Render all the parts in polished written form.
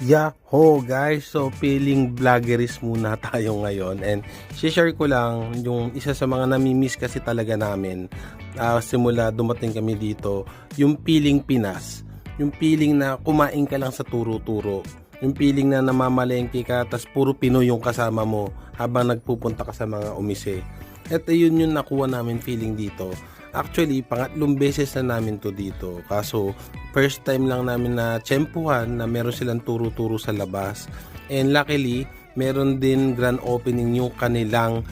Yahoo guys! So feeling vloggeris muna tayo ngayon and share ko lang yung isa sa mga namimiss kasi talaga namin simula dumating kami dito, yung feeling Pinas, yung feeling na kumain ka lang sa turo-turo, yung feeling na namamalengke ka tas puro Pinoy yung kasama mo habang nagpupunta ka sa mga umise. At yun yung nakuha namin feeling dito. Actually, pangatlong beses na namin to dito. Kaso, first time lang namin na tsempuhan na meron silang turo-turo sa labas. And luckily, meron din grand opening yung kanilang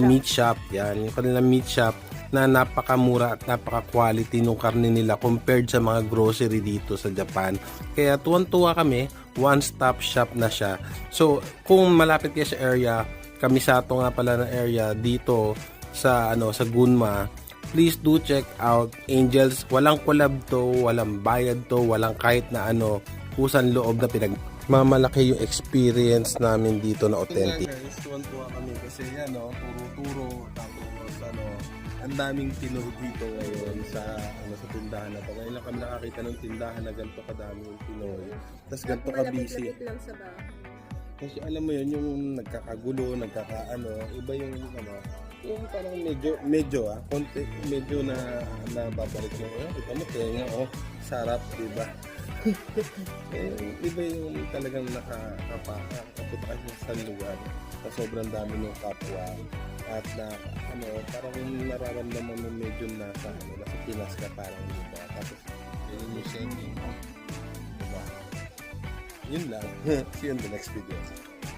meat shop. Yan, yung kanilang meat shop na napakamura at napaka-quality ng karne nila compared sa mga grocery dito sa Japan. Kaya tuwan-tuwa kami, one-stop shop na siya. So, kung malapit kayo sa area, Kamisato nga pala ng area dito sa sa Gunma, please do check out Angels. Walang collab to, walang bayad to, walang kahit na kusang loob na mamalaki yung experience namin dito na authentic. Yeah, guys, tuwan-tuwa kami kasi turo-turo, tapos ang daming Pinoy dito ngayon sa sa tindahan na to. Ngayon lang kami nakakita ng tindahan na ganito kadaming Pinoy. Tapos ganito ka busy. Kasi alam mo yun, yung nagkakagulo, iba yung yung parang medyo konti, medyo na babalik yung ito mo, tenga, sarap, diba? Iba yung talagang nakakapunta ka sa lugar na sobrang dami ng kapwa at na parang nararamdaman mo medyo nasa Pinas ka parang, diba? Tapos yun yung setting, diba? Yun lang. See you in the next video.